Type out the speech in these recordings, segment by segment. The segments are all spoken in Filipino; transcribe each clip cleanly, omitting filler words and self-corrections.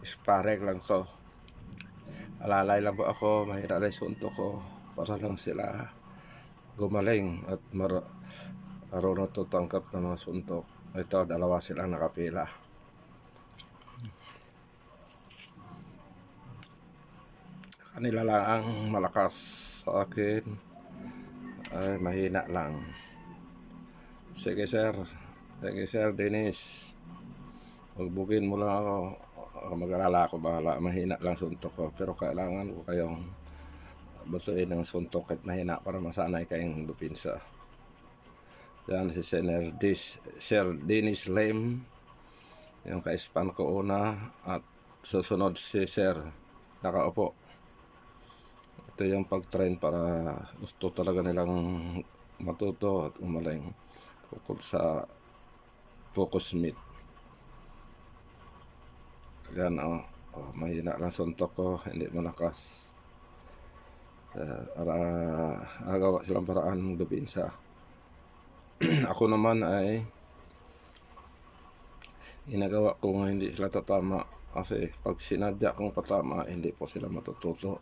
Sparring lang to. Alalay lang po ako, mahina na yung suntok ko para lang sila gumaling at marunong tutangkap ng mga suntok. Ito, dalawa silang nakapila. Kanila lang ang malakas, sa akin ay mahina lang. Sige sir Dennis, hugbugin mo lang ako. Mag-alala ako, bahala, mahina lang suntok ko, pero kailangan ko kayong butuin ng suntok at mahina para masanay kayong dupinsa. Yan si Sir Dennis Lim, yung ka-span ko una, at susunod si Sir nakaupo. Ito yung pag-train para gusto talaga nilang matuto at umaling bukod sa focus meet. Yan mahina lang suntok ko, hindi malakas. Para agawa silang paraan dupinsa. Ako naman ay ginagawa ko nga hindi sila tatama, kasi pag sinadya kong patama hindi po sila matututo.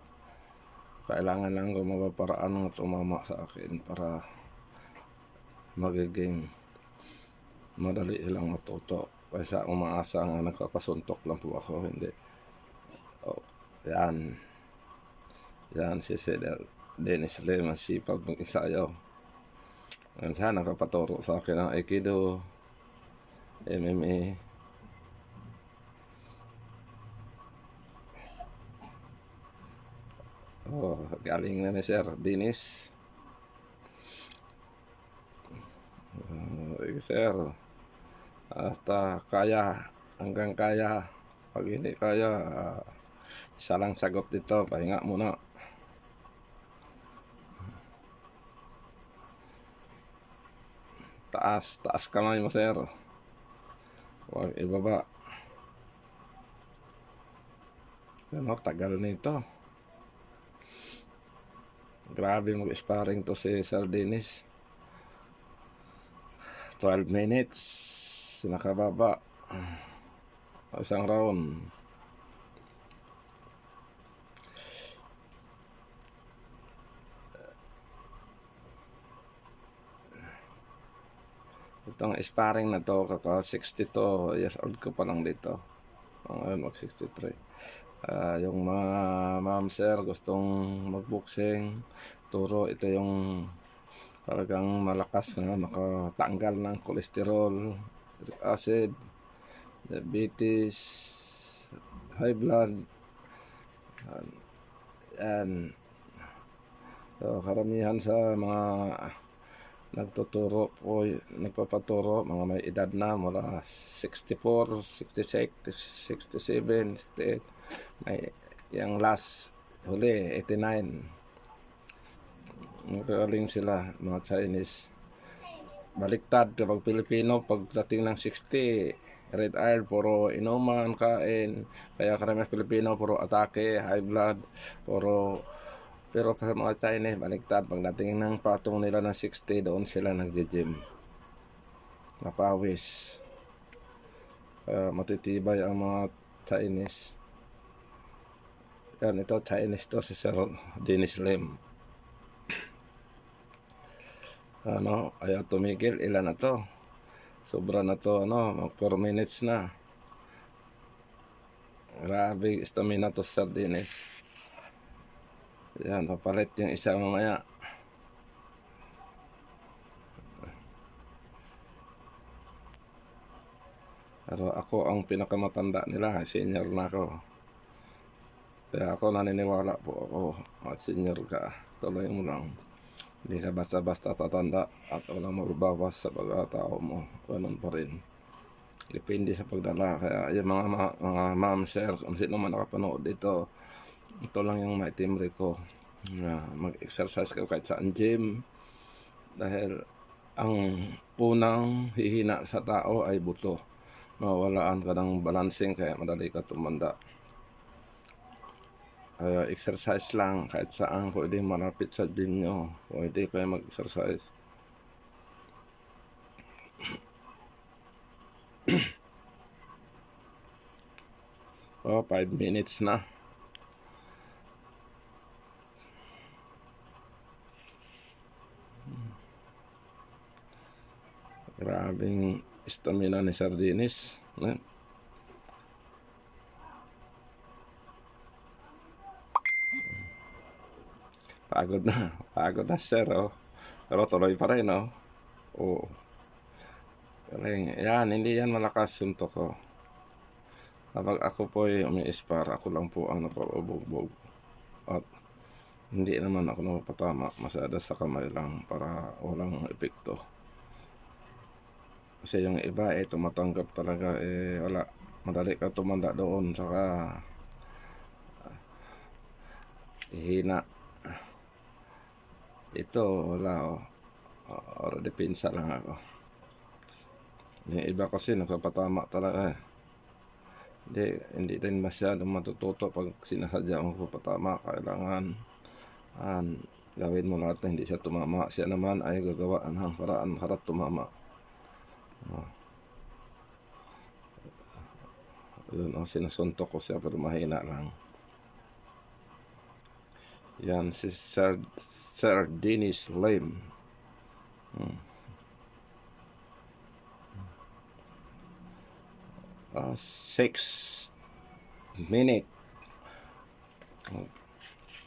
Kailangan lang gumawa paraan ng tumama sa akin para magiging madali silang matuto, kaysa umaasa nga nagkakasuntok lang po ako. Hindi. Yan si Dennis Lim, sipag mag-ensayo. Yan siya nakapaturo sa akin ng Aikido, MMA. Galing na ni Sir Dennis. Sir, kaya, hanggang kaya. Pag hindi kaya, isa lang sagot dito, pahinga muna. Taas kamay mo sir, huwag ibaba. Ano, tagal nito. Grabe mag-sparring to si Sir Dennis. 12 minutes nakababa, isang round. Itong sparring na to, kaka 62 years old ko pa lang dito. Ngayon mag 63. Yung mga ma'am sir gustong magboxing, turo, ito yung talagang malakas na makatanggal ng kolesterol, acid, diabetes, high blood. Yan. So, karamihan sa mga nagpapaturo, mga may edad na mula 64, 66, 67, 68. May yung last huli 89. Magaling sila, mga Chinese. Baliktad kapag Pilipino, pagdating ng 60, red eye, puro inuman, kain. Kaya karamihan Pilipino, puro atake, high blood, pero sa mga Chinese, baliktad. Pagdating ng patong nila ng 60, doon sila nagje-gym. Napawis. Matitibay ang mga Chinese. Yan, ito Chinese to, si Sir Dennis Lim. Ayaw tumigil. Ilan na to? Sobra na to, mag 4 minutes na. Grabe stamina to Sir Dennis. Yan, papalit yung isa mamaya. Pero ako ang pinakamatanda nila, senior na ako. Kaya ako naniniwala po ako, at senior ka, tuloy mo lang. Hindi ka basta-basta tatanda at walang magbabawas sa pagkatao mo. Ganun pa rin. Depende sa pagdala. Kaya yung mga ma'am, sir, kung sino man nakapanood dito, ito lang yung maitimbre ko. Mag-exercise ka kahit saan gym. Dahil ang unang hihina sa tao ay buto. Mawalaan ka ng balancing, kaya madali ka tumanda. Exercise lang kahit saan, pwede malapit sa gym nyo, pwede kayo mag-exercise. 5 minutes na. Grabing stamina ni Sir Dennis. Pagod na sir, oh. Pero tuloy pa rin, oh. Oh. Galing. Yan, hindi yan malakas suntok ko. Kapag ako po ay umi-spar, ako lang po ang napabugbog. At hindi naman ako napapatama. Masyado sa kamay lang para walang epekto. Kasi yung iba tumatanggap talaga, wala. Madali ka tumanda doon, saka hina. Ito, wala, oh. Depensa lang ako. Yung iba kasi nagpapatama talaga. Hindi din masyadong matututo pag sinasadya mo papatama. Kailangan gawin mo lahat na hindi siya tumama. Siya naman ay gagawa ng paraan para tumama. Yun ang sinusuntok ko siya, pero mahina lang. Yan si Sir Dennis Lim. 6 minutes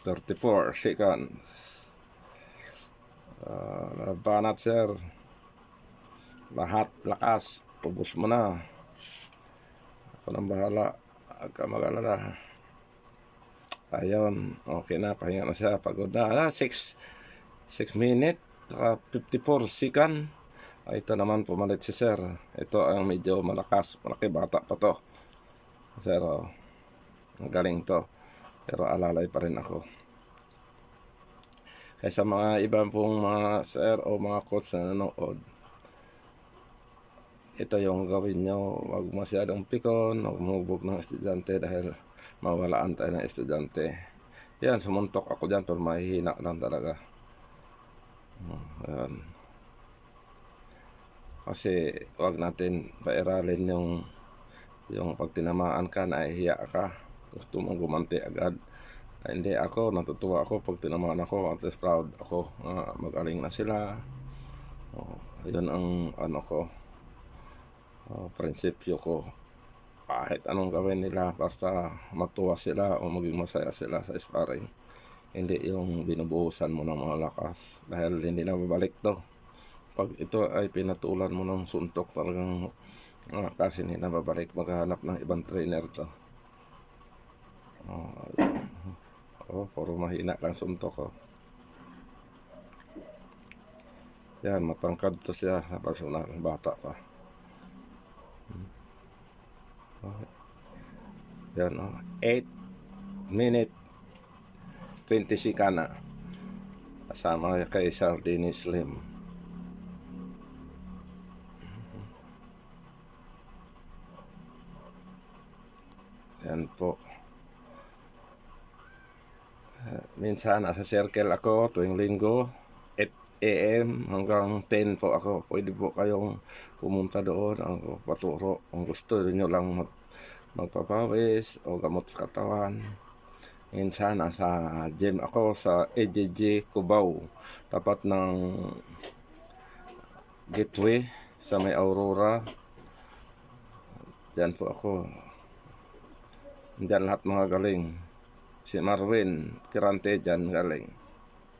34 seconds. Banat sir, lahat lakas, pubos mo na. Ako nang bahala, huwag ka mag-alala. Ayun, okay na, pahinga na siya, pagod na. 6 minutes 54 seconds. Ito naman pumalit si sir. Ito ang medyo malakas, malaki, bata pa to sir, oh. Ang galing to, pero alalay pa rin ako. Kaya sa mga ibang pong mga sir o mga coach na nanood, ito yung gawin nyo. Huwag masyadong pikon, huwag mubog ng estudyante dahil mawalaan tayo ng estudyante. Yan, sumuntok ako dyan, pero mahihina lang talaga. Ayan. Kasi huwag natin pairalin yung pag tinamaan ka, nahihiya ka, gusto mong gumanti agad. Hindi, ako natutuwa ako pag tinamaan ako, at least proud ako, magaling na sila. Yun ang ano ko, prinsipyo ko. Kahit anong gawin nila, basta matuwa sila o maging masaya sila sa sparring. Hindi yung binubuhusan mo ng mga lakas, dahil hindi na babalik to. Pag ito ay pinatulan mo ng suntok, talagang kasi hindi na babalik. Maghahanap ng ibang trainer to. Puro mahina lang suntok, oh. Yan, matangkad to siya sa personal, bata pa. Yan, 8 minutes 20 seconds na. Kasama kay Sir Dennis Lim. Yan po. Minsan nasa circle ako tuwing linggo, 8 AM hanggang 10 po ako. Pwede po kayong pumunta doon, ang paturo. Kung gusto niyo lang magpapawis o gamot sa katawan. Minsan nasa gym ako sa AJJ Cubao, tapat ng Gateway sa may Aurora. Diyan po ako. Diyan lahat mga galing. Si Marwin Kirante dyan galing.